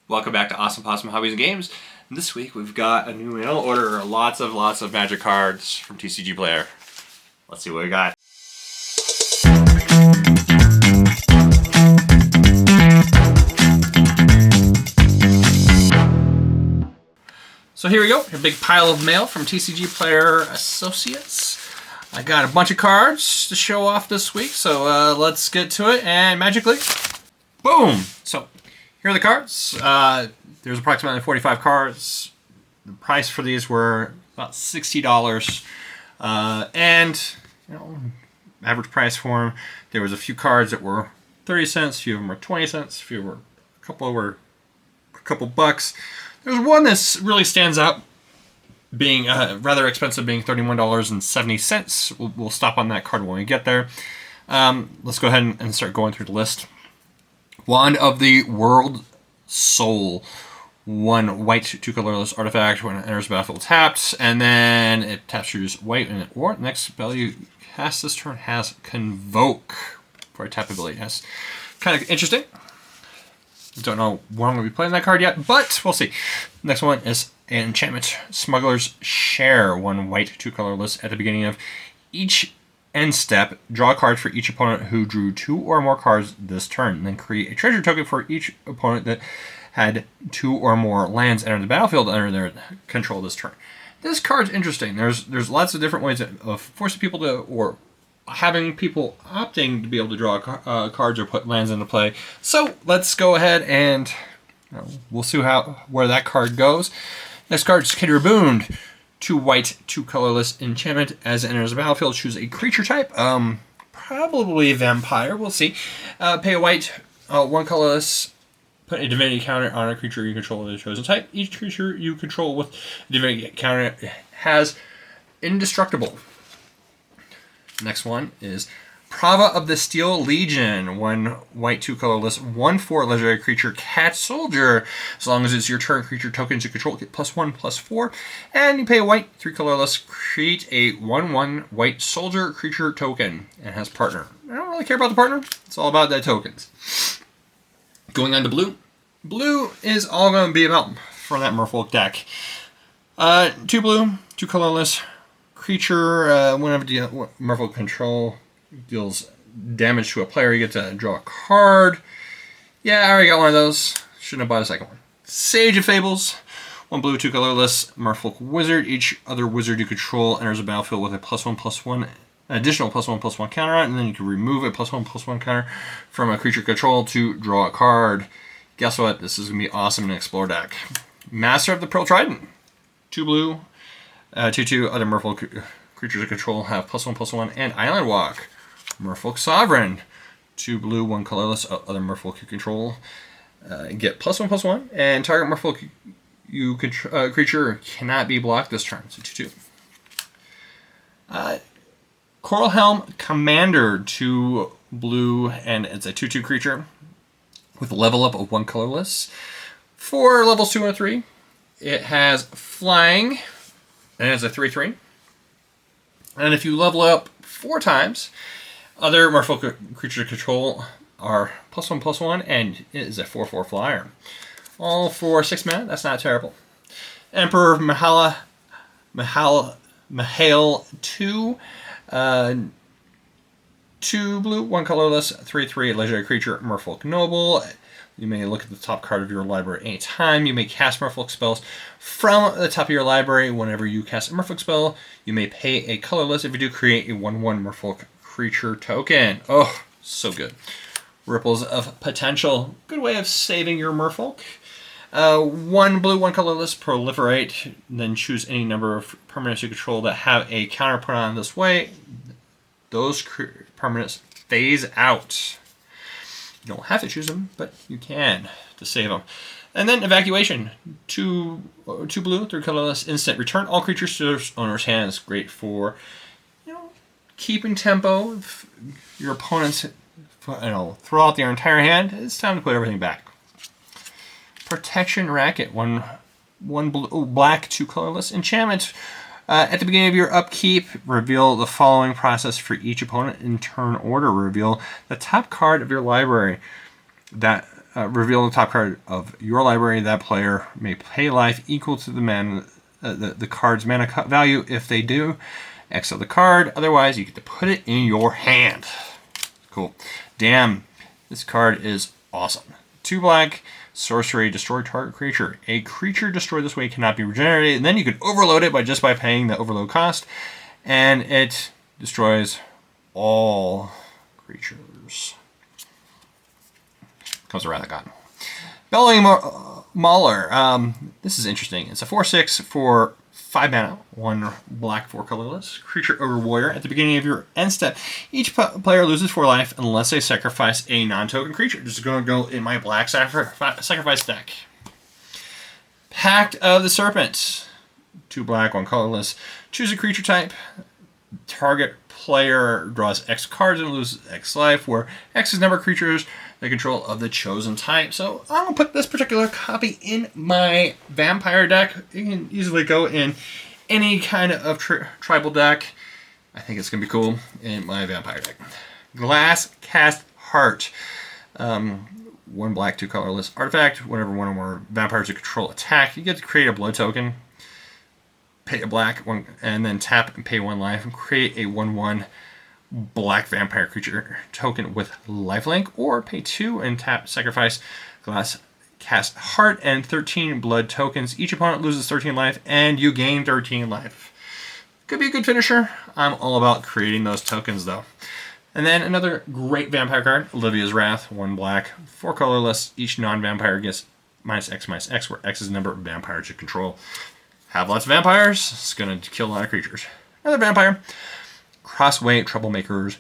Welcome back to Awesome Possum Hobbies and Games. And this week we've got a new mail order, lots of Magic cards from TCG Player. Let's see what we got. So here we go, a big pile of mail from TCG Player Associates. I got a bunch of cards to show off this week, so let's get to it. And magically, boom! So here are the cards. There's approximately 45 cards. The price for these were about $60. And average price for them, there was a few cards that were 30 cents, a few of them were 20 cents, a couple were a couple bucks. There's one that really stands out, being rather expensive, being $31.70. We'll stop on that card when we get there. Let's go ahead and start going through the list. Wand of the World Soul. 1 white, 2 colorless artifact. When it enters the battlefield, tapped, and then it taps, choose white, and or next spell you cast this turn has Convoke for a tap ability. That's kind of interesting. Don't know when I'm going to be playing that card yet, but we'll see. Next one is an enchantment. Smuggler's Share. 1 white, 2 colorless. At the beginning of each end step, draw a card for each opponent who drew 2 or more cards this turn. Then create a treasure token for each opponent that had 2 or more lands enter the battlefield under their control this turn. This card's interesting. There's lots of different ways of forcing people to, or having people opting to be able to draw cards or put lands into play. So let's go ahead and we'll see where that card goes. Next card is Kidder Boond. 2 white, 2 colorless enchantment. As it enters the battlefield, choose a creature type. Probably vampire. We'll see. Pay a white, 1 colorless. Put a divinity counter on a creature you control of the chosen type. Each creature you control with a divinity counter has indestructible. Next one is Prava of the Steel Legion. 1 white, 2 colorless, 1/4 legendary creature, Cat Soldier. As long as it's your turn, creature tokens you control get +1/+4. And you pay a white, 3 colorless, create a 1/1 white soldier creature token. And has partner. I don't really care about the partner. It's all about the tokens. Going on to blue. Blue is all going to be about for that Merfolk deck. 2 blue, 2 colorless. Creature, whenever Merfolk control deals damage to a player, you get to draw a card. Yeah, I already got one of those. Shouldn't have bought a second one. Sage of Fables. 1 blue, 2 colorless. Merfolk Wizard. Each other wizard you control enters the battlefield with a +1/+1. Additional +1/+1 counter on it, and then you can remove a +1/+1 counter from a creature control to draw a card. Guess what? This is going to be awesome in an Explore deck. Master of the Pearl Trident. 2 blue, 2/2 other Merfolk creatures of control have +1/+1 and Island Walk. Merfolk Sovereign. 2 blue, 1 colorless, other Merfolk you control get +1/+1, and target Merfolk creature cannot be blocked this turn. So 2/2. Coral Helm Commander. 2 blue, and it's a 2/2 creature with a level up of 1 colorless. For levels 2 and 3, it has flying, and it's a 3/3. And if you level up 4 times, other Merfolk creature control are +1/+1, and it is a 4/4 flyer. All for 6 mana. That's not terrible. Emperor Mahale 2. 2 blue, 1 colorless, 3/3 legendary creature, Merfolk Noble. You may look at the top card of your library anytime. You may cast Merfolk spells from the top of your library. Whenever you cast a Merfolk spell, you may pay a colorless. If you do, create a 1/1 Merfolk creature token. Oh, so good. Ripples of Potential. Good way of saving your Merfolk. 1 blue, 1 colorless, Proliferate. Then choose any number of permanents you control that have a counter put on this way. Those permanents phase out. You don't have to choose them, but you can to save them. And then Evacuation. 2 blue, 3 colorless, instant. Return all creatures to their owner's hands. Great for keeping tempo. If your opponents throw out their entire hand, it's time to put everything back. Protection Racket. 1 blue, black, 2 colorless. Enchantment. At the beginning of your upkeep, reveal the following process for each opponent in turn order. Reveal the top card of your library that reveal the top card of your library. That player may pay life equal to the card's mana value. If they do, exile the card. Otherwise, you get to put it in your hand. Cool. Damn, this card is awesome. 2 black, sorcery, destroy target creature. A creature destroyed this way cannot be regenerated. And then you can overload it by paying the overload cost. And it destroys all creatures. Comes around the god. Belly Mauler. This is interesting. It's a 4/6 for 5 mana, 1 black, 4 colorless. Creature Ogre Warrior. At the beginning of your end step, each player loses 4 life unless they sacrifice a non-token creature. This is going to go in my black sacrifice deck. Pact of the Serpent. 2 black, 1 colorless. Choose a creature type. Target player draws X cards and loses X life, where X is number of creatures the control of the chosen type. So I'm going to put this particular copy in my vampire deck. You can easily go in any kind of tribal deck. I think it's going to be cool in my vampire deck. Glass Cast Heart. 1 black, 2 colorless artifact. Whenever one or more vampires you control attack, you get to create a blood token. Pay a black, and then tap and pay 1 life and create a 1/1 black vampire creature token with lifelink, or pay 2 and tap, sacrifice Glass Cast Heart and 13 blood tokens. Each opponent loses 13 life and you gain 13 life. Could be a good finisher. I'm all about creating those tokens though. And then another great vampire card, Olivia's Wrath. 1 black, 4 colorless. Each non-vampire gets -X, where X is the number of vampires you control. Have lots of vampires, it's going to kill a lot of creatures. Another vampire. Crossway Troublemakers.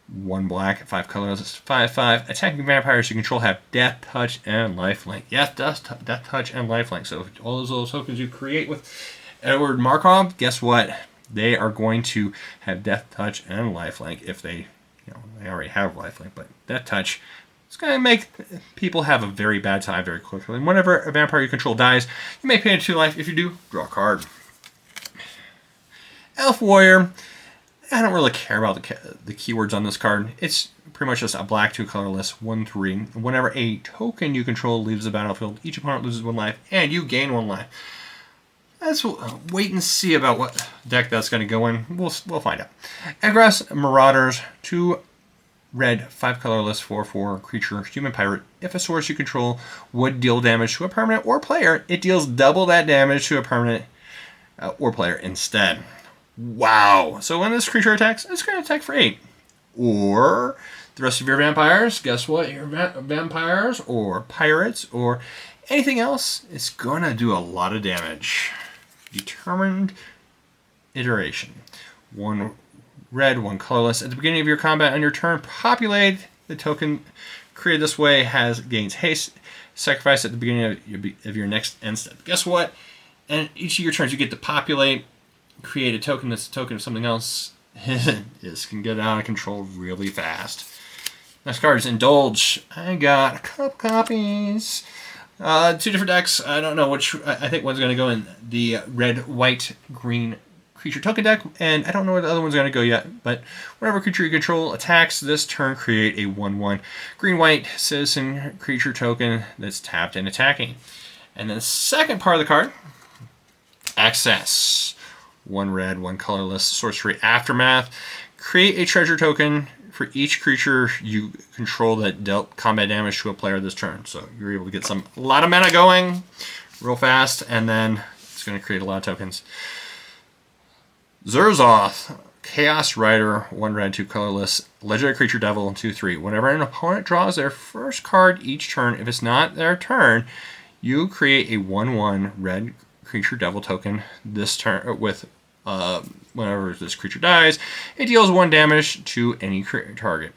1 black, 5 colors, 5/5. Attacking vampires you control have Death Touch and Lifelink. Yes, Death Touch and Lifelink. So all those little tokens you create with Edward Markov, guess what? They are going to have Death Touch and Lifelink if they, they already have Lifelink. But Death Touch, it's going to make people have a very bad time very quickly. And whenever a vampire you control dies, you may pay 2 life. If you do, draw a card. Elf Warrior. I don't really care about the keywords on this card. It's pretty much just a black, 2 colorless, 1/3. Whenever a token you control leaves the battlefield, each opponent loses 1 life, and you gain 1 life. Let's wait and see about what deck that's going to go in. We'll find out. Aggress Marauders. 2 red, 5 colorless, 4/4 creature, human pirate. If a source you control would deal damage to a permanent or player, it deals double that damage to a permanent or player instead. Wow. So when this creature attacks, it's going to attack for 8. Or the rest of your vampires, guess what? Your vampires or pirates or anything else, it's going to do a lot of damage. Determined Iteration. 1 red, 1 colorless. At the beginning of your combat on your turn, populate the token created this way gains haste. Sacrifice at the beginning of your next end step. Guess what? And each of your turns you get to populate, create a token that's a token of something else. This can get out of control really fast. Next card is Indulge. I got a couple copies. 2 different decks. I don't know which. I think one's going to go in the red, white, green creature token deck, and I don't know where the other one's going to go yet. But whenever creature you control attacks this turn, create a 1/1 green-white citizen creature token that's tapped and attacking. And then the second part of the card, Access. 1 red, 1 colorless, sorcery Aftermath. Create a treasure token for each creature you control that dealt combat damage to a player this turn. So you're able to get a lot of mana going real fast, and then it's going to create a lot of tokens. Zerzoth, Chaos Rider, 1 red, 2 colorless, legendary creature devil, 2/3. Whenever an opponent draws their first card each turn, if it's not their turn, you create a 1/1 red creature devil token this turn with whenever this creature dies, it deals 1 damage to any target.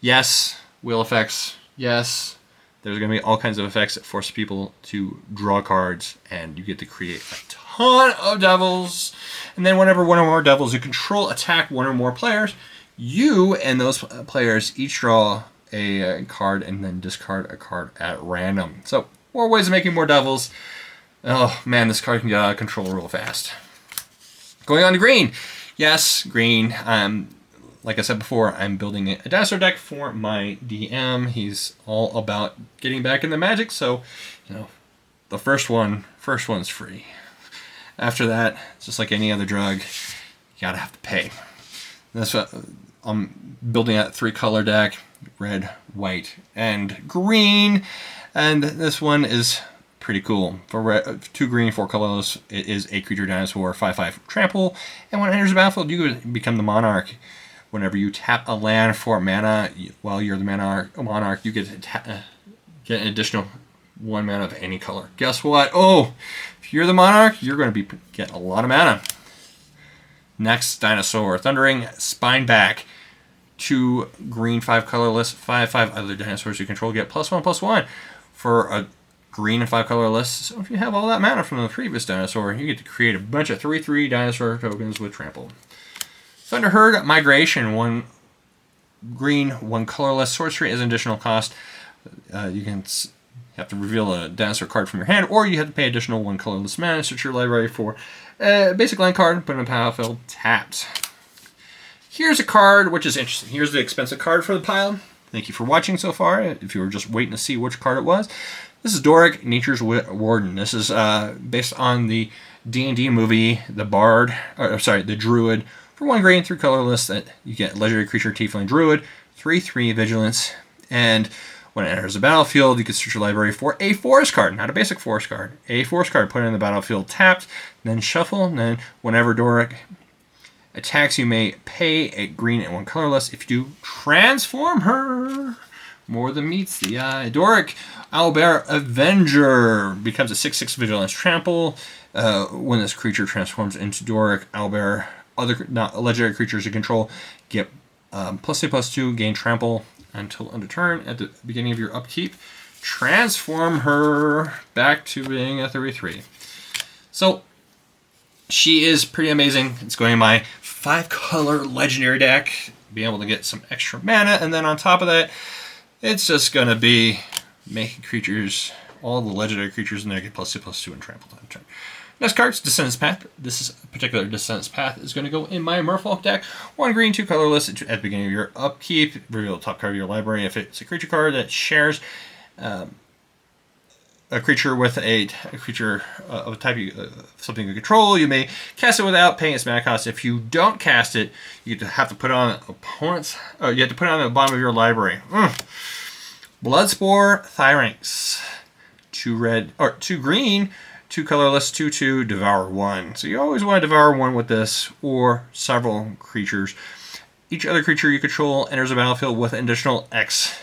Yes, wheel effects. Yes, there's going to be all kinds of effects that force people to draw cards, and you get to create a ton of devils. And then whenever 1 or more devils you control attack 1 or more players, you and those players each draw a card and then discard a card at random. So more ways of making more devils. Oh man, this card can get out of control real fast. Going on to green. Yes, green. like I said before, I'm building a dinosaur deck for my DM. He's all about getting back into Magic, so the first one's free. After that, it's just like any other drug, you gotta have to pay. That's what I'm building a 3-color deck: red, white, and green. And this one is pretty cool. For red, 2 green, 4 colorless, it is a creature dinosaur, 5/5 trample, and when it enters the battlefield, you become the monarch. Whenever you tap a land for mana, while you're the monarch, you get get an additional 1 mana of any color. Guess what? Oh, if you're the monarch, you're going to get a lot of mana. Next dinosaur, Thundering Spineback. 2 green, 5 colorless, 5/5 other dinosaurs you control get +1/+1 for a green and 5 colorless. So if you have all that mana from the previous dinosaur, you get to create a bunch of 3/3 dinosaur tokens with trample. Thunderherd Migration. 1 green, 1 colorless. Sorcery is an additional cost. You have to reveal a dinosaur card from your hand, or you have to pay additional 1 colorless mana. Search your library for a basic land card, put it in the battlefield, tapped. Here's a card which is interesting. Here's the expensive card for the pile. Thank you for watching so far. If you were just waiting to see which card it was, this is Doric, Nature's Warden. This is based on the D&D movie, the Druid. For 1 green, 3 colorless, that you get legendary creature, Tiefling Druid, 3/3 vigilance, and when it enters the battlefield, you can search your library for a forest card, not a basic forest card. A forest card, put it in the battlefield, tapped, then shuffle, and then whenever Doric attacks, you may pay a green and 1 colorless. If you do, transform her. More than meets the eye. Doric, Owlbear Avenger, becomes a 6/6 vigilance trample. When this creature transforms into Doric, Owlbear, other legendary creatures you control get +2/+2, gain trample until end of turn. At the beginning of your upkeep, transform her back to being a 3/3. So she is pretty amazing. It's going in my 5-color legendary deck, being able to get some extra mana, and then on top of that, it's just going to be making creatures, all the legendary creatures in there get +2/+2 and trample on turn. Next card's Descendant's Path. This particular Descendant's Path is going to go in my Merfolk deck. 1 green, 2 colorless. At the beginning of your upkeep, reveal the top card of your library. If it's a creature card that shares a creature with a creature of a type something you control, you may cast it without paying its mana cost. If you don't cast it, you have to put it on opponents. You have to put it on the bottom of your library. Bloodspore Thyranx. 2 green, 2 colorless, 2/2, Devour 1. So you always want to Devour 1 with this, or several creatures. Each other creature you control enters the battlefield with an additional X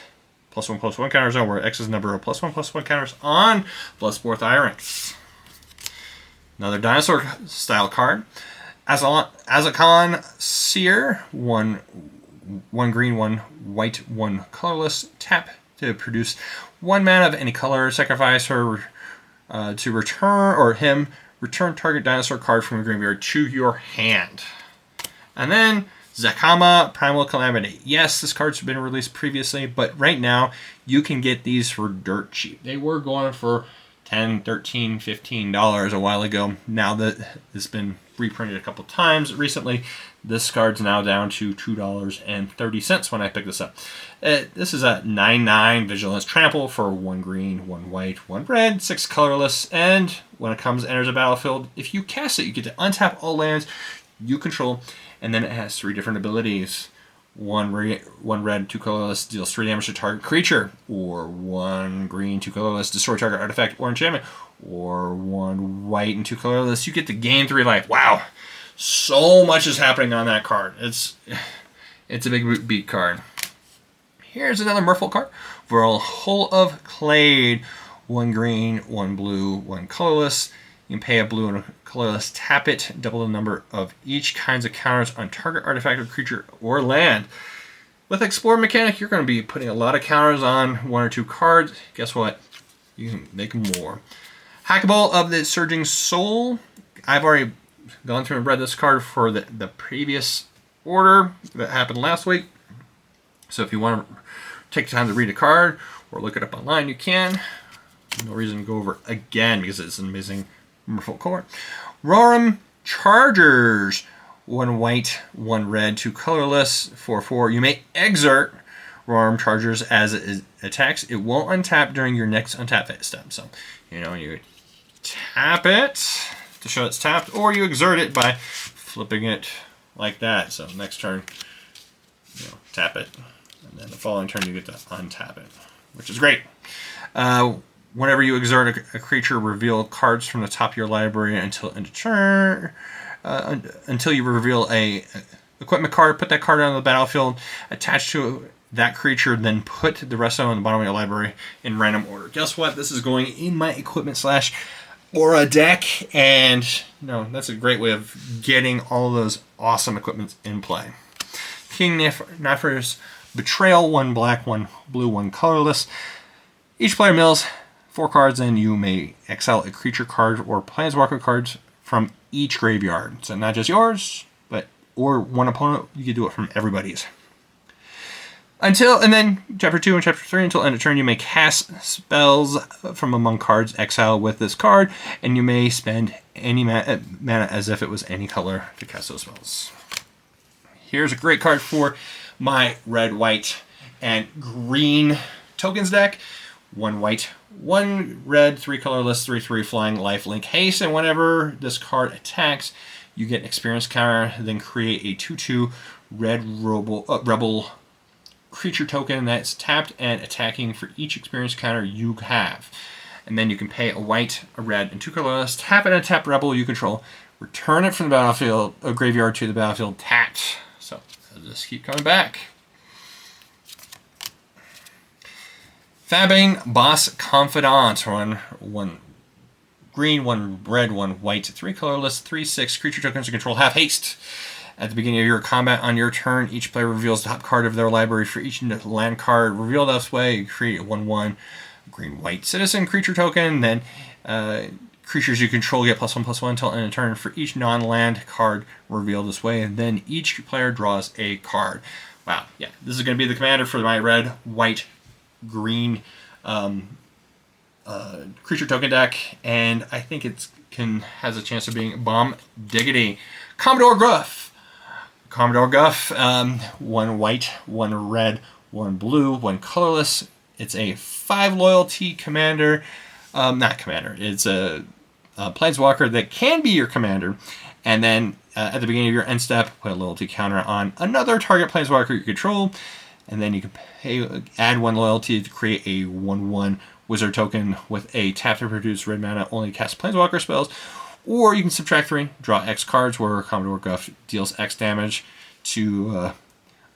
+1/+1 counters on, where X is the number of +1/+1 counters on Bloodspore Thyranx. Another dinosaur style card. Azakon Seer. 1 green, 1 white, 1 colorless. Tap to produce 1 mana of any color. Sacrifice her to return target dinosaur card from your graveyard to your hand. And then Zakama Primal Calamity. Yes, this card's been released previously, but right now you can get these for dirt cheap. They were going for $10, $13, $15 a while ago. Now that it's been reprinted a couple times recently, this card's now down to $2.30 when I picked this up. This is a 9/9 Vigilance Trample for 1 green, 1 white, 1 red, 6 colorless, and when it enters the battlefield, if you cast it, you get to untap all lands you control, and then it has 3 different abilities. 1 red, 2 colorless, deals 3 damage to target creature, or 1 green, 2 colorless, destroy target artifact or enchantment, or 1 white and 2 colorless. You get to gain 3 life. Wow, so much is happening on that card. It's a big beat card. Here's another Merfolk card for a Hull of Clade. 1 green, 1 blue, 1 colorless. You can pay a blue and a colorless, tap it, double the number of each kinds of counters on target artifact or creature or land. With Explore mechanic, you're going to be putting a lot of counters on 1 or 2 cards. Guess what? You can make more. Hackable of the Surging Soul. I've already gone through and read this card for the previous order that happened last week. So if you want to take the time to read a card or look it up online, you can. No reason to go over it again because it's an amazing Merfolk card. Roram Chargers. 1 white, 1 red, 2 colorless, 4/4. You may exert Roarm Chargers as it attacks. It won't untap during your next untap step. So, you tap it to show it's tapped, or you exert it by flipping it like that. So next turn, tap it, and then the following turn you get to untap it, which is great. Whenever you exert a creature, reveal cards from the top of your library until end of turn. Until you reveal a equipment card, put that card on the battlefield, attach to that creature, then put the rest of them on the bottom of your library in random order. Guess what? This is going in my equipment/aura deck, and that's a great way of getting all of those awesome equipments in play. King Nafra's Betrayal, 1 black, 1 blue, 1 colorless. Each player mills 4 cards, and you may exile a creature card or planeswalker cards from each graveyard. So not just yours, or one opponent. You can do it from everybody's. And then Chapter 2 and Chapter 3, until end of turn, you may cast spells from among cards exiled with this card, and you may spend any mana as if it was any color to cast those spells. Here's a great card for my red, white, and green tokens deck. 1 white, 1 red, 3 colorless, 3/3 flying, lifelink, haste, and whenever this card attacks, you get an experience counter, then create a 2/2 red rebel creature token that's tapped and attacking for each experience counter you have. And then you can pay a white, a red, and 2 colorless, tap and tap rebel you control, return it from the battlefield, a graveyard to the battlefield tapped. So I'll just keep coming back. Fabbing Boss Confidant, 1 green, 1 red, 1 white, 3 colorless, 3/6 creature tokens to control, have haste. At the beginning of your combat on your turn, each player reveals the top card of their library for each land card revealed this way. You create a 1/1 green-white citizen creature token. Then creatures you control get +1/+1 until end of turn for each non-land card revealed this way. And then each player draws a card. Wow, yeah, this is going to be the commander for my red, white, green creature token deck, and I think has a chance of being bomb diggity. Commodore Guff. 1 white, 1 red, 1 blue, 1 colorless. It's a 5 loyalty commander. Not commander. It's a planeswalker that can be your commander. And then at the beginning of your end step, put a loyalty counter on another target planeswalker you control. And then you can add 1 loyalty to create a 1/1 wizard token with a tap to produce red mana, only cast planeswalker spells. Or you can subtract 3, draw X cards, where Commodore Guff deals X damage to an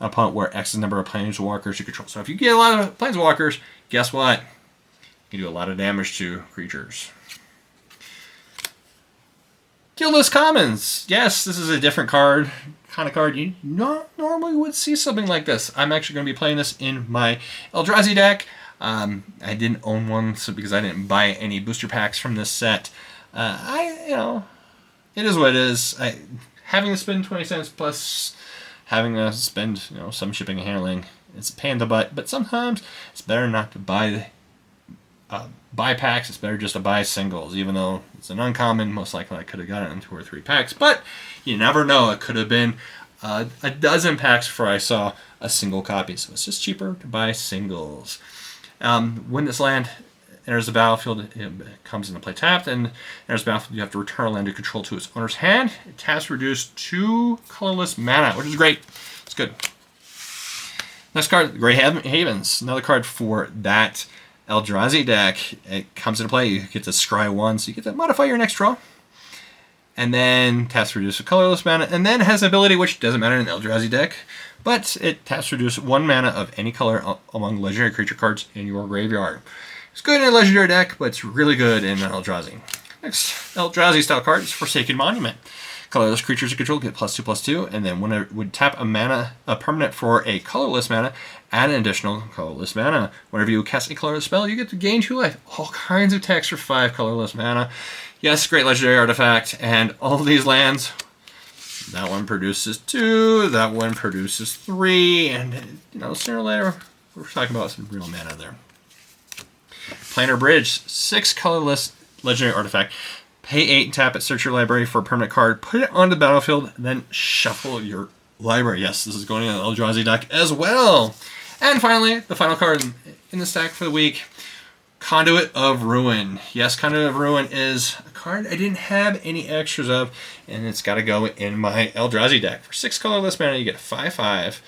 opponent, where X is the number of planeswalkers you control. So if you get a lot of planeswalkers, guess what? You can do a lot of damage to creatures. Guildless Commons. Yes, this is a different kind of card. You not normally would see something like this. I'm actually going to be playing this in my Eldrazi deck. I didn't own one because I didn't buy any booster packs from this set. It is what it is. Having to spend 20 cents plus having to spend, some shipping and handling, it's a pain in the butt. But sometimes it's better not to buy packs. It's better just to buy singles, even though it's an uncommon. Most likely I could have got it in 2 or 3 packs, but you never know. It could have been a dozen packs before I saw a single copy. So it's just cheaper to buy singles. When this land enters the battlefield, it comes into play tapped, and enters the battlefield, you have to return a land you control to its owner's hand. It taps reduce 2 colorless mana, which is great. It's good. Next card, Grey Havens. Another card for that Eldrazi deck. It comes into play. You get to scry 1, so you get to modify your next draw. And then taps reduce a colorless mana, and then has an ability which doesn't matter in the Eldrazi deck, but it taps reduce 1 mana of any color among legendary creature cards in your graveyard. It's good in a legendary deck, but it's really good in an Eldrazi. Next Eldrazi style card is Forsaken Monument. Colorless creatures you control get +2/+2, and then when it would tap a permanent for a colorless mana, add an additional colorless mana. Whenever you cast a colorless spell, you get to gain 2 life. All kinds of text for 5 colorless mana. Yes, great legendary artifact, and all of these lands, that one produces 2, that one produces 3, and sooner or later, we're talking about some real mana there. Planar Bridge, 6 colorless legendary artifact. Pay 8 and tap it, search your library for a permanent card, put it onto the battlefield, then shuffle your library. Yes, this is going in an Eldrazi deck as well. And finally, the final card in the stack for the week, Conduit of Ruin. Yes, Conduit of Ruin is a card I didn't have any extras of, and it's got to go in my Eldrazi deck. For 6 colorless mana, you get a 5/5.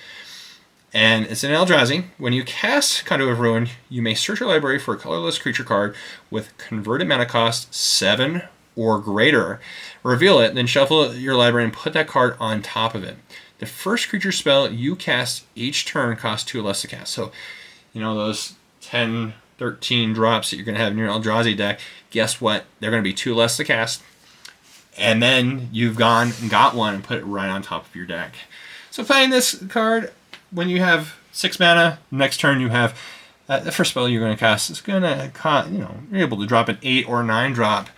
And it's an Eldrazi. When you cast Conduit of Ruin, you may search your library for a colorless creature card with converted mana cost 7 or greater. Reveal it, then shuffle your library and put that card on top of it. The first creature spell you cast each turn costs 2 less to cast. So, you know, those 10, 13 drops that you're going to have in your Eldrazi deck, guess what? They're going to be 2 less to cast. And then you've gone and got one and put it right on top of your deck. So playing this card, when you have 6 mana, next turn you have the first spell you're going to cast is going to, you're able to drop an 8 or 9 drop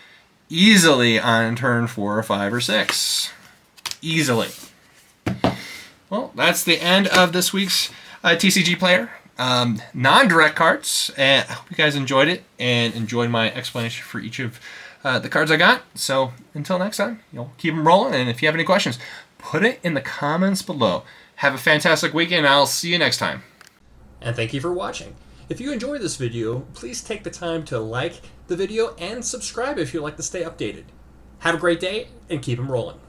easily on turn 4 or 5 or 6. Easily. Well, that's the end of this week's TCG Player. Non-direct cards. And I hope you guys enjoyed it and enjoyed my explanation for each of the cards I got. So until next time, keep them rolling. And if you have any questions, put it in the comments below. Have a fantastic weekend. I'll see you next time. And thank you for watching. If you enjoyed this video, please take the time to like the video and subscribe if you'd like to stay updated. Have a great day and keep them rolling.